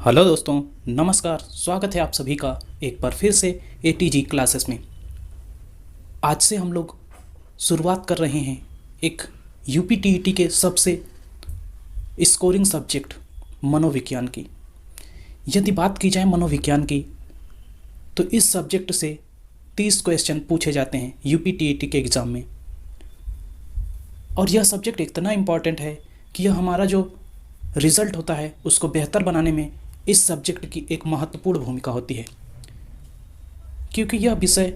Hello दोस्तों, नमस्कार। स्वागत है आप सभी का एक बार फिर से ATG क्लासेस में। आज से हम लोग शुरुआत कर रहे हैं एक UPTET के सबसे स्कोरिंग सब्जेक्ट मनोविज्ञान की। यदि बात की जाए मनोविज्ञान की तो इस सब्जेक्ट से 30 क्वेश्चन पूछे जाते हैं UPTET के एग्ज़ाम में। और यह सब्जेक्ट इतना इम्पॉर्टेंट है कि यह हमारा जो रिज़ल्ट होता है उसको बेहतर बनाने में इस सब्जेक्ट की एक महत्वपूर्ण भूमिका होती है, क्योंकि यह विषय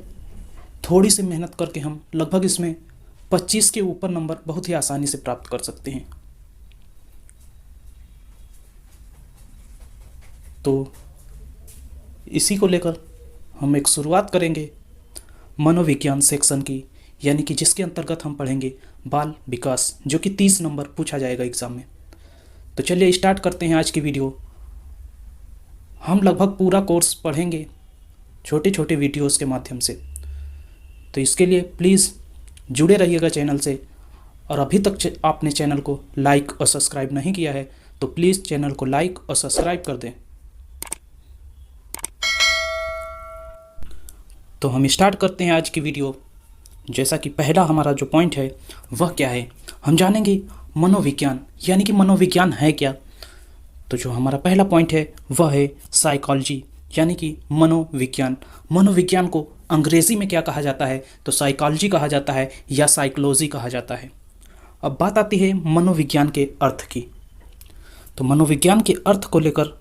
थोड़ी सी मेहनत करके हम लगभग इसमें 25 के ऊपर नंबर बहुत ही आसानी से प्राप्त कर सकते हैं। तो इसी को लेकर हम एक शुरुआत करेंगे मनोविज्ञान सेक्शन की, यानी कि जिसके अंतर्गत हम पढ़ेंगे बाल विकास, जो कि 30 नंबर पूछा जाएगा एग्ज़ाम में। तो चलिए स्टार्ट करते हैं आज की वीडियो। हम लगभग पूरा कोर्स पढ़ेंगे छोटे छोटे वीडियोस के माध्यम से, तो इसके लिए प्लीज़ जुड़े रहिएगा चैनल से। और अभी तक आपने चैनल को लाइक और सब्सक्राइब नहीं किया है तो प्लीज़ चैनल को लाइक और सब्सक्राइब कर दें। तो हम स्टार्ट करते हैं आज की वीडियो। जैसा कि पहला हमारा जो पॉइंट है वह क्या है, हम जानेंगे मनोविज्ञान, यानी कि मनोविज्ञान है क्या। तो जो हमारा पहला पॉइंट है वह है साइकोलॉजी, यानी कि मनोविज्ञान। मनोविज्ञान को अंग्रेज़ी में क्या कहा जाता है, तो साइकोलॉजी कहा जाता है या साइकोलॉजी कहा जाता है। अब बात आती है मनोविज्ञान के अर्थ की। तो मनोविज्ञान के अर्थ को लेकर,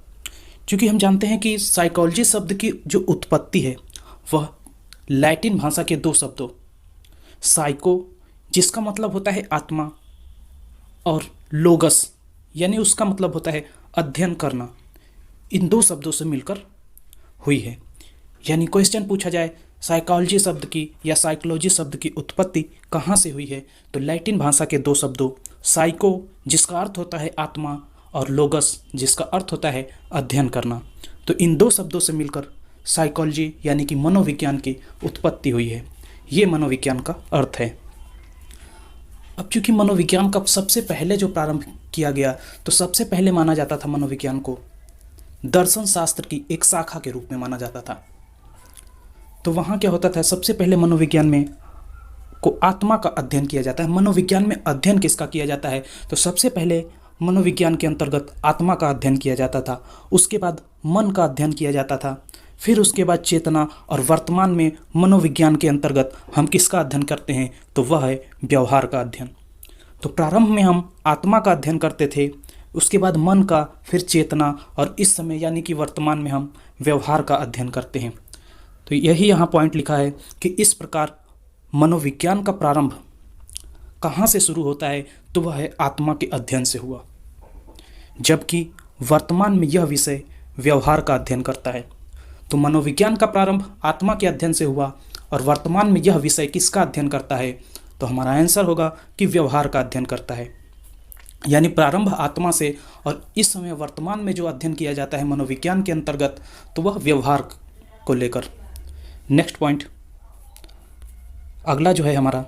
चूँकि हम जानते हैं कि साइकोलॉजी शब्द की जो उत्पत्ति है वह लैटिन भाषा के दो शब्दों साइको, जिसका मतलब होता है आत्मा, और लोगस, यानी उसका मतलब होता है अध्ययन करना, इन दो शब्दों से मिलकर हुई है। यानी क्वेश्चन पूछा जाए साइकोलॉजी शब्द की या साइकोलॉजी शब्द की उत्पत्ति कहाँ से हुई है, तो लैटिन भाषा के दो शब्दों साइको, जिसका अर्थ होता है आत्मा, और लोगस, जिसका अर्थ होता है अध्ययन करना, तो इन दो शब्दों से मिलकर साइकोलॉजी यानी कि मनोविज्ञान की उत्पत्ति हुई है। ये मनोविज्ञान का अर्थ है। अब चूँकि मनोविज्ञान का सबसे पहले जो प्रारंभ किया गया, तो सबसे पहले माना जाता था मनोविज्ञान को दर्शन शास्त्र की एक शाखा के रूप में माना जाता था। तो वहाँ क्या होता था, सबसे पहले मनोविज्ञान में को आत्मा का अध्ययन किया जाता है। मनोविज्ञान में अध्ययन किसका किया जाता है, तो सबसे पहले मनोविज्ञान के अंतर्गत आत्मा का अध्ययन किया जाता था, उसके बाद मन का अध्ययन किया जाता था, फिर उसके बाद चेतना, और वर्तमान में मनोविज्ञान के अंतर्गत हम किसका अध्ययन करते हैं, तो वह है व्यवहार का अध्ययन। तो प्रारंभ में हम आत्मा का अध्ययन करते थे, उसके बाद मन का, फिर चेतना, और इस समय यानी कि वर्तमान में हम व्यवहार का अध्ययन करते हैं। तो यही यहाँ पॉइंट लिखा है कि इस प्रकार मनोविज्ञान का प्रारंभ कहाँ से शुरू होता है, तो वह है आत्मा के अध्ययन से हुआ, जबकि वर्तमान में यह विषय व्यवहार का अध्ययन करता है। तो मनोविज्ञान का प्रारंभ आत्मा के अध्ययन से हुआ और वर्तमान में यह विषय किसका अध्ययन करता है, तो हमारा आंसर होगा कि व्यवहार का अध्ययन करता है। यानी प्रारंभ आत्मा से, और इस समय वर्तमान में जो अध्ययन किया जाता है मनोविज्ञान के अंतर्गत, तो वह व्यवहार को लेकर। नेक्स्ट पॉइंट अगला जो है हमारा,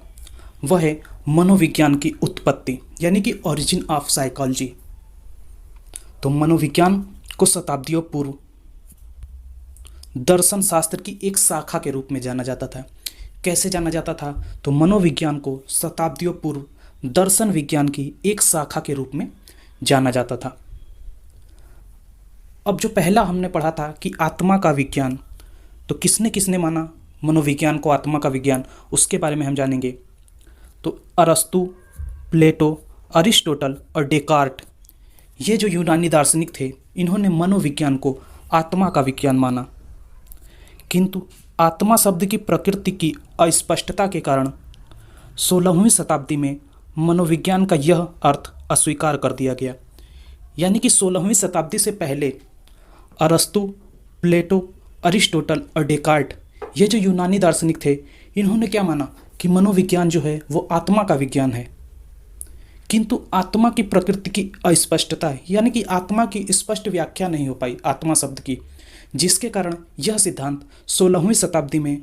वह है मनोविज्ञान की उत्पत्ति, यानी कि ओरिजिन ऑफ साइकोलॉजी। तो मनोविज्ञान को शताब्दियों पूर्व दर्शन शास्त्र की एक शाखा के रूप में जाना जाता था। कैसे जाना जाता था, तो मनोविज्ञान को शताब्दियों पूर्व दर्शन विज्ञान की एक शाखा के रूप में जाना जाता था। अब जो पहला हमने पढ़ा था कि आत्मा का विज्ञान, तो किसने किसने माना मनोविज्ञान को आत्मा का विज्ञान, उसके बारे में हम जानेंगे। तो अरस्तु, प्लेटो, अरिस्टोटल और डेकार्ट, ये जो यूनानी दार्शनिक थे, इन्होंने मनोविज्ञान को आत्मा का विज्ञान माना। किंतु आत्मा शब्द की प्रकृति की अस्पष्टता के कारण 16वीं शताब्दी में मनोविज्ञान का यह अर्थ अस्वीकार कर दिया गया। यानी कि 16वीं शताब्दी से पहले अरस्तु, प्लेटो, अरिस्टोटल और डेकार्ट, ये जो यूनानी दार्शनिक थे, इन्होंने क्या माना कि मनोविज्ञान जो है वो आत्मा का विज्ञान है। किंतु आत्मा की प्रकृति की अस्पष्टता है, यानी कि आत्मा की स्पष्ट व्याख्या नहीं हो पाई आत्मा शब्द की, जिसके कारण यह सिद्धांत 16वीं शताब्दी में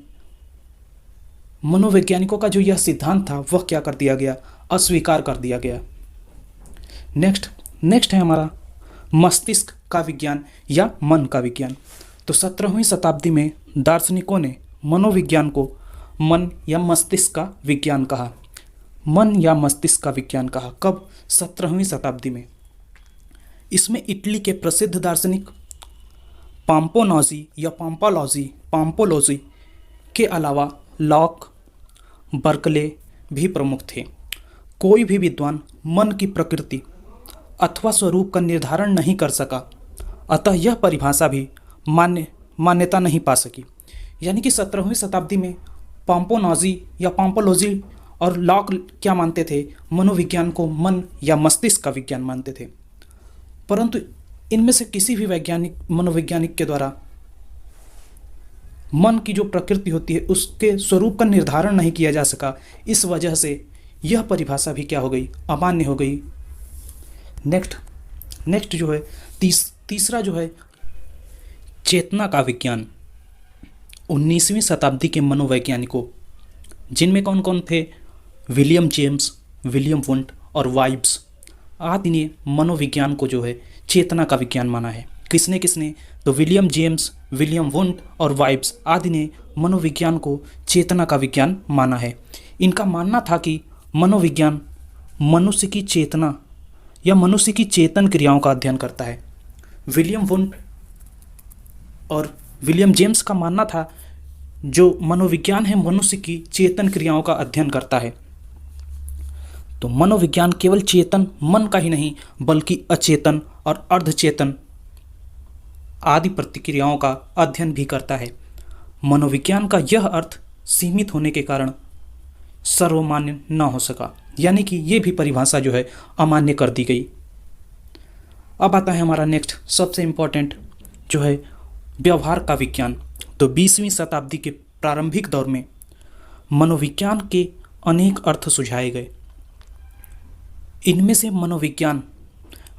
मनोवैज्ञानिकों का जो यह सिद्धांत था वह क्या कर दिया गया, अस्वीकार कर दिया गया। नेक्स्ट है हमारा मस्तिष्क का विज्ञान या मन का विज्ञान। तो 17वीं शताब्दी में दार्शनिकों ने मनोविज्ञान को मन या मस्तिष्क का विज्ञान कहा। मन या मस्तिष्क का विज्ञान कहा कब? 17वीं शताब्दी में। इसमें इटली के प्रसिद्ध दार्शनिक पाम्पोनोजी या पाम्पोलोजी के अलावा लॉक, बर्कले भी प्रमुख थे। कोई भी विद्वान मन की प्रकृति अथवा स्वरूप का निर्धारण नहीं कर सका, अतः यह परिभाषा भी मान्यता नहीं पा सकी। यानी कि 17वीं शताब्दी में पाम्पोनोजी या पाम्पोलोजी और लॉक क्या मानते थे? मनोविज्ञान को मन या मस्तिष्क का विज्ञान मानते थे। परंतु इनमें से किसी भी मनोवैज्ञानिक के द्वारा मन की जो प्रकृति होती है उसके स्वरूप का निर्धारण नहीं किया जा सका। इस वजह से यह परिभाषा भी क्या हो गई? अमान्य हो गई। नेक्स्ट जो है तीसरा जो है चेतना का विज्ञान। 19वीं शताब्दी के मनोवैज्ञानिकों, जिनमें कौन कौन थे? विलियम जेम्स, विलियम वुंट और वाइब्स आदि ने मनोविज्ञान को जो है चेतना का विज्ञान माना है। किसने? तो विलियम जेम्स, विलियम वुंट और वाइब्स आदि ने मनोविज्ञान को चेतना का विज्ञान माना है। इनका मानना था कि मनोविज्ञान मनुष्य की चेतना या मनुष्य की चेतन क्रियाओं का अध्ययन करता है। विलियम वुंट और विलियम जेम्स का मानना था जो मनोविज्ञान है मनुष्य की चेतन क्रियाओं का अध्ययन करता है। तो मनोविज्ञान केवल चेतन मन का ही नहीं बल्कि अचेतन और अर्धचेतन आदि प्रतिक्रियाओं का अध्ययन भी करता है। मनोविज्ञान का यह अर्थ सीमित होने के कारण सर्वमान्य न हो सका, यानी कि ये भी परिभाषा जो है अमान्य कर दी गई। अब आता है हमारा नेक्स्ट सबसे इम्पोर्टेंट जो है व्यवहार का विज्ञान। तो 20वीं शताब्दी के प्रारंभिक दौर में मनोविज्ञान के अनेक अर्थ सुझाए गए। इनमें से मनोविज्ञान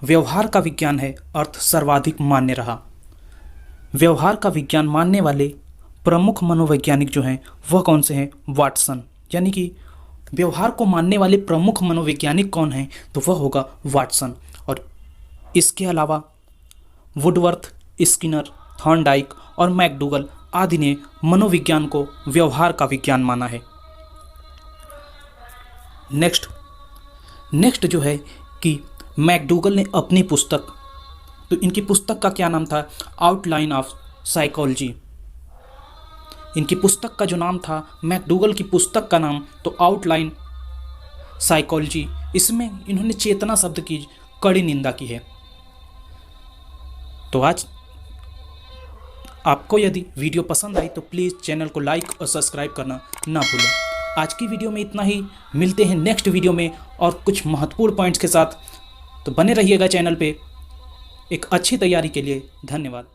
व्यवहार का विज्ञान है अर्थ सर्वाधिक मान्य रहा। व्यवहार का विज्ञान मानने वाले प्रमुख मनोवैज्ञानिक जो हैं वह कौन से हैं? वाटसन। यानी कि व्यवहार को मानने वाले प्रमुख मनोवैज्ञानिक कौन हैं? तो वह होगा वाटसन। और इसके अलावा वुडवर्थ, स्किनर, थॉर्नडाइक और मैकडूगल आदि ने मनोविज्ञान को व्यवहार का विज्ञान माना है। नेक्स्ट जो है कि मैकडूगल ने अपनी पुस्तक, तो इनकी पुस्तक का क्या नाम था? Outline of psychology. इनकी पुस्तक का जो नाम था, मैकडूगल की पुस्तक का नाम तो आउटलाइन साइकोलॉजी। इसमें इन्होंने चेतना शब्द की कड़ी निंदा की है। तो आज आपको यदि वीडियो पसंद आई तो प्लीज़ चैनल को लाइक और सब्सक्राइब करना ना भूलें। आज की वीडियो में इतना ही। मिलते हैं नेक्स्ट वीडियो में और कुछ महत्वपूर्ण पॉइंट्स के साथ। तो बने रहिएगा चैनल पे। एक अच्छी तैयारी के लिए धन्यवाद।